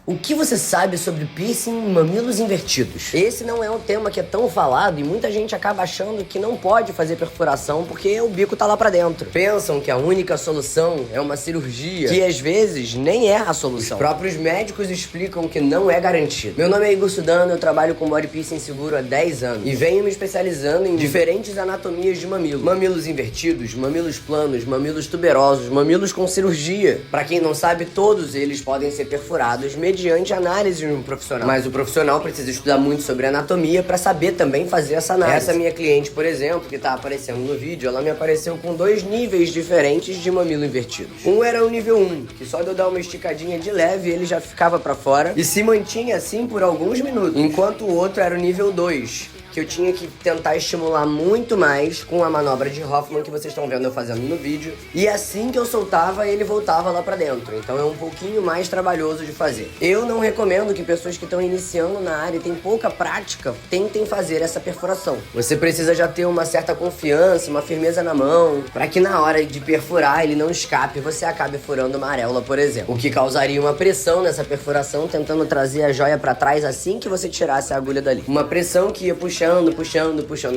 O que você sabe sobre piercing e mamilos invertidos? Esse não é um tema que é tão falado e muita gente acaba achando que não pode fazer perfuração porque o bico tá lá pra dentro. Pensam que a única solução é uma cirurgia, que às vezes nem é a solução. Os próprios médicos explicam que não é garantido. Meu nome é Igor Sudano, eu trabalho com body piercing seguro há 10 anos e venho me especializando em diferentes anatomias de mamilo. Mamilos invertidos, mamilos planos, mamilos tuberosos, mamilos com cirurgia. Pra quem não sabe, todos eles podem ser perfurados mediante análise de um profissional. Mas o profissional precisa estudar muito sobre anatomia para saber também fazer essa análise. Essa minha cliente, por exemplo, que tá aparecendo no vídeo, ela me apareceu com 2 níveis diferentes de mamilo invertido. Um era o nível 1, que só de eu dar uma esticadinha de leve ele já ficava para fora e se mantinha assim por alguns minutos. Enquanto o outro era o nível 2, que eu tinha que tentar estimular muito mais com a manobra de Hoffman que vocês estão vendo eu fazendo no vídeo. E assim que eu soltava, ele voltava lá pra dentro. Então é um pouquinho mais trabalhoso de fazer. Eu não recomendo que pessoas que estão iniciando na área e têm pouca prática tentem fazer essa perfuração. Você precisa já ter uma certa confiança, uma firmeza na mão, para que na hora de perfurar ele não escape e você acabe furando uma areola, por exemplo. O que causaria uma pressão nessa perfuração, tentando trazer a joia pra trás assim que você tirasse a agulha dali. Uma pressão que ia puxando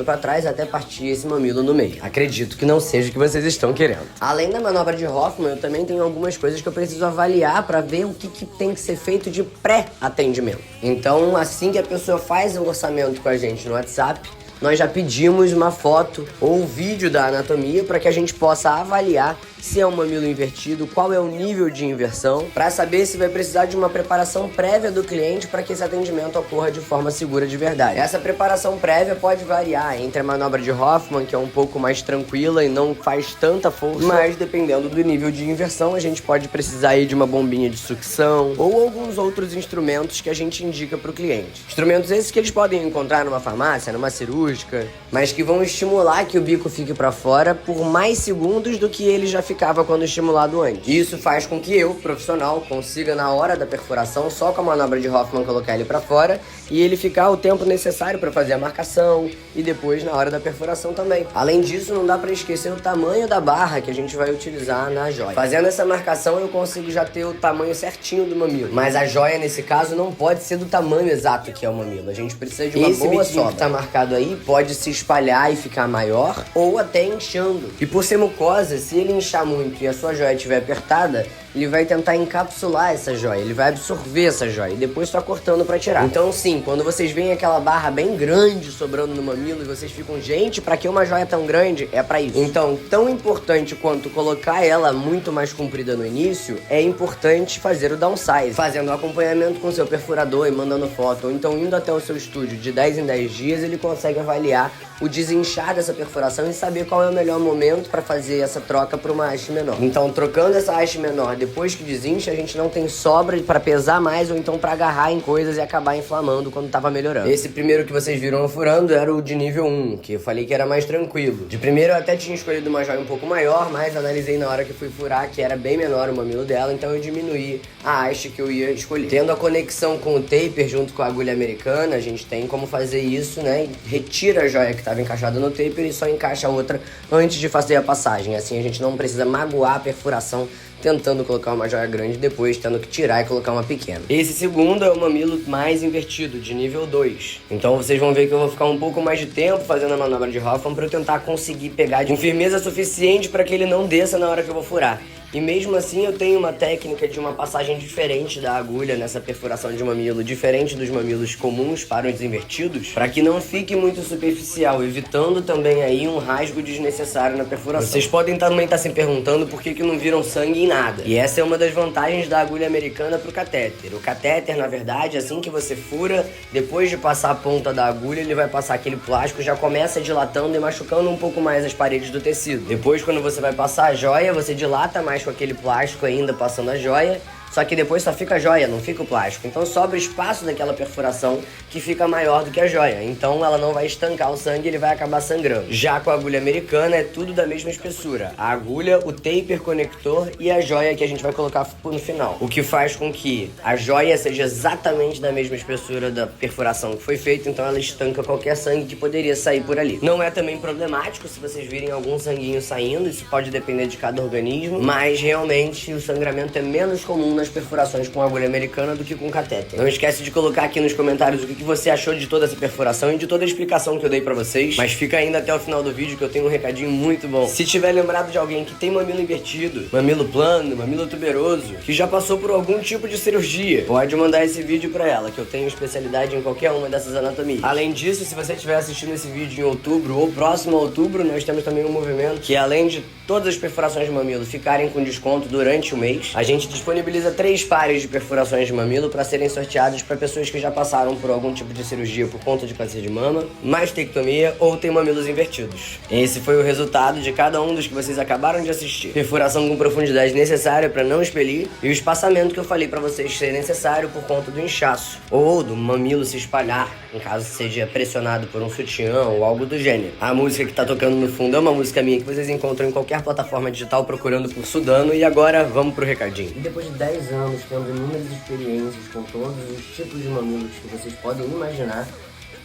pra trás até partir esse mamilo no meio. Acredito que não seja o que vocês estão querendo. Além da manobra de Hoffman, eu também tenho algumas coisas que eu preciso avaliar pra ver o que tem que ser feito de pré-atendimento. Então, assim que a pessoa faz o orçamento com a gente no WhatsApp, nós já pedimos uma foto ou um vídeo da anatomia para que a gente possa avaliar se é um mamilo invertido, qual é o nível de inversão, para saber se vai precisar de uma preparação prévia do cliente para que esse atendimento ocorra de forma segura de verdade. Essa preparação prévia pode variar entre a manobra de Hoffman, que é um pouco mais tranquila e não faz tanta força, mas dependendo do nível de inversão, a gente pode precisar aí de uma bombinha de sucção ou alguns outros instrumentos que a gente indica para o cliente. Instrumentos esses que eles podem encontrar numa farmácia, numa cirúrgica, mas que vão estimular que o bico fique para fora por mais segundos do que ele já ficava quando estimulado antes. Isso faz com que eu, profissional, consiga na hora da perfuração, só com a manobra de Hoffman, colocar ele para fora e ele ficar o tempo necessário para fazer a marcação e depois na hora da perfuração também. Além disso, não dá para esquecer o tamanho da barra que a gente vai utilizar na joia. Fazendo essa marcação, eu consigo já ter o tamanho certinho do mamilo. Mas a joia, nesse caso, não pode ser do tamanho exato que é o mamilo. A gente precisa de uma boa sobra. Que tá marcado aí pode se espalhar e ficar maior ou até inchando. E por ser mucosa, se ele inchar muito e a sua joia estiver apertada, ele vai tentar encapsular essa joia, ele vai absorver essa joia e depois só cortando pra tirar. Então sim, quando vocês veem aquela barra bem grande sobrando no mamilo e vocês ficam, gente, pra que uma joia tão grande? É pra isso. Então, tão importante quanto colocar ela muito mais comprida no início, é importante fazer o downsize, fazendo o acompanhamento com o seu perfurador e mandando foto, ou então indo até o seu estúdio de 10 em 10 dias, ele consegue avaliar o desinchar dessa perfuração e saber qual é o melhor momento para fazer essa troca para uma haste menor. Então, trocando essa haste menor depois que desincha, a gente não tem sobra para pesar mais ou então para agarrar em coisas e acabar inflamando quando tava melhorando. Esse primeiro que vocês viram furando era o de nível 1, que eu falei que era mais tranquilo. De primeiro eu até tinha escolhido uma joia um pouco maior, mas analisei na hora que fui furar que era bem menor o mamilo dela, então eu diminuí a haste que eu ia escolher. Tendo a conexão com o taper junto com a agulha americana, a gente tem como fazer isso, né? E retira a joia que estava encaixada no taper e só encaixa a outra antes de fazer a passagem. Assim a gente não precisa magoar a perfuração tentando colocar uma joia grande, depois tendo que tirar e colocar uma pequena. Esse segundo é o mamilo mais invertido, de nível 2. Então vocês vão ver que eu vou ficar um pouco mais de tempo fazendo a manobra de Hoffman para eu tentar conseguir pegar com firmeza suficiente para que ele não desça na hora que eu vou furar. E mesmo assim eu tenho uma técnica de uma passagem diferente da agulha nessa perfuração de mamilo, diferente dos mamilos comuns para os invertidos, para que não fique muito superficial, evitando também aí um rasgo desnecessário na perfuração. Vocês podem também estar se perguntando por que não viram sangue em nada. E essa é uma das vantagens da agulha americana para o catéter. O catéter, na verdade, assim que você fura, depois de passar a ponta da agulha, ele vai passar aquele plástico, já começa dilatando e machucando um pouco mais as paredes do tecido. Depois, quando você vai passar a joia, você dilata mais com aquele plástico ainda passando a joia, só que depois só fica a joia, não fica o plástico. Então sobra espaço daquela perfuração que fica maior do que a joia. Então ela não vai estancar o sangue e ele vai acabar sangrando. Já com a agulha americana é tudo da mesma espessura. A agulha, o taper conector e a joia que a gente vai colocar no final. O que faz com que a joia seja exatamente da mesma espessura da perfuração que foi feita, então ela estanca qualquer sangue que poderia sair por ali. Não é também problemático se vocês virem algum sanguinho saindo, isso pode depender de cada organismo, mas realmente o sangramento é menos comum na as perfurações com agulha americana do que com catéter. Não esquece de colocar aqui nos comentários o que você achou de toda essa perfuração e de toda a explicação que eu dei pra vocês. Mas fica ainda até o final do vídeo que eu tenho um recadinho muito bom. Se tiver lembrado de alguém que tem mamilo invertido, mamilo plano, mamilo tuberoso, que já passou por algum tipo de cirurgia, pode mandar esse vídeo pra ela, que eu tenho especialidade em qualquer uma dessas anatomias. Além disso, se você estiver assistindo esse vídeo em outubro ou próximo a outubro, nós temos também um movimento que, além de todas as perfurações de mamilo ficarem com desconto durante o mês, a gente disponibiliza 3 pares de perfurações de mamilo para serem sorteados para pessoas que já passaram por algum tipo de cirurgia por conta de câncer de mama, mastectomia ou tem mamilos invertidos. Esse foi o resultado de cada um dos que vocês acabaram de assistir. Perfuração com profundidade necessária para não expelir e o espaçamento que eu falei para vocês ser necessário por conta do inchaço ou do mamilo se espalhar, em caso seja pressionado por um sutiã ou algo do gênero. A música que tá tocando no fundo é uma música minha que vocês encontram em qualquer plataforma digital procurando por Sudano. E agora vamos pro recadinho. E depois de 10 anos tendo inúmeras experiências com todos os tipos de mamilos que vocês podem imaginar,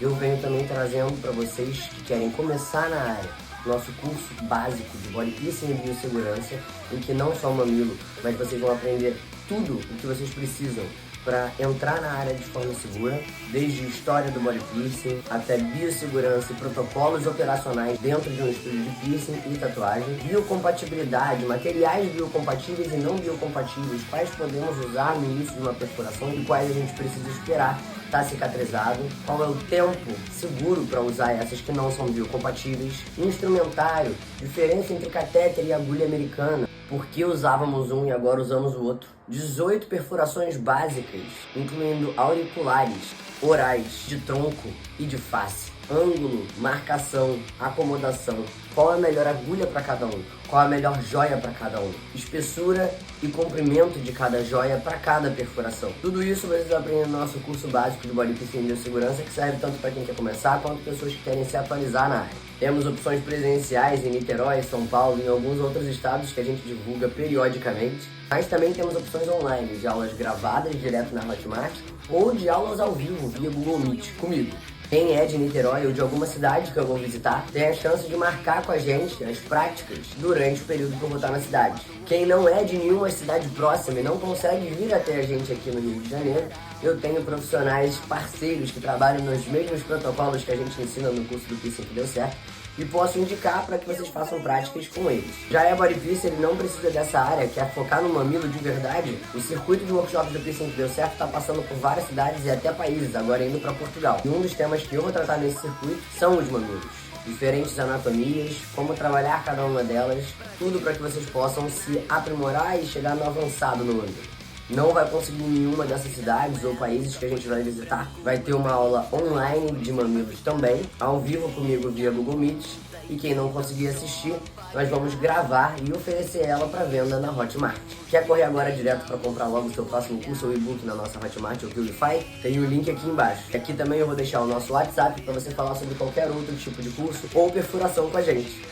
eu venho também trazendo para vocês que querem começar na área nosso curso básico de body piercing e biossegurança, em que não só o mamilo, mas vocês vão aprender tudo o que vocês precisam para entrar na área de forma segura, desde história do body piercing até biossegurança e protocolos operacionais dentro de um estúdio de piercing e tatuagem, biocompatibilidade, materiais biocompatíveis e não biocompatíveis, quais podemos usar no início de uma perfuração e quais a gente precisa esperar estar cicatrizado, qual é o tempo seguro para usar essas que não são biocompatíveis, instrumentário, diferença entre catéter e agulha americana, por que usávamos um e agora usamos o outro, 18 perfurações básicas, incluindo auriculares, orais, de tronco e de face, ângulo, marcação, acomodação, qual é a melhor agulha para cada um, qual é a melhor joia para cada um, espessura e comprimento de cada joia para cada perfuração. Tudo isso vocês aprendem no nosso curso básico de body piercing e biossegurança, que serve tanto para quem quer começar quanto pessoas que querem se atualizar na área. Temos opções presenciais em Niterói, São Paulo e em alguns outros estados que a gente divulga periodicamente. Mas também temos opções online, de aulas gravadas direto na Hotmart ou de aulas ao vivo via Google Meet comigo. Quem é de Niterói ou de alguma cidade que eu vou visitar tem a chance de marcar com a gente as práticas durante o período que eu vou estar na cidade. Quem não é de nenhuma cidade próxima e não consegue vir até a gente aqui no Rio de Janeiro, eu tenho profissionais parceiros que trabalham nos mesmos protocolos que a gente ensina no curso do Piercing que deu certo e posso indicar para que vocês façam práticas com eles. Já é body piercing, ele não precisa dessa área, quer focar no mamilo de verdade. O circuito de workshops do Piercing que deu certo está passando por várias cidades e até países, agora indo para Portugal. E um dos temas que eu vou tratar nesse circuito são os mamilos. Diferentes anatomias, como trabalhar cada uma delas, tudo para que vocês possam se aprimorar e chegar no avançado no mamilo. Não vai conseguir em nenhuma dessas cidades ou países que a gente vai visitar. Vai ter uma aula online de mamilos também, ao vivo comigo via Google Meet. E quem não conseguir assistir, nós vamos gravar e oferecer ela para venda na Hotmart. Quer correr agora direto para comprar logo o seu próximo curso ou e-book na nossa Hotmart ou QIFI? Tem o link aqui embaixo. Aqui também eu vou deixar o nosso WhatsApp para você falar sobre qualquer outro tipo de curso ou perfuração com a gente.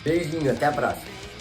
Beijinho, até a próxima!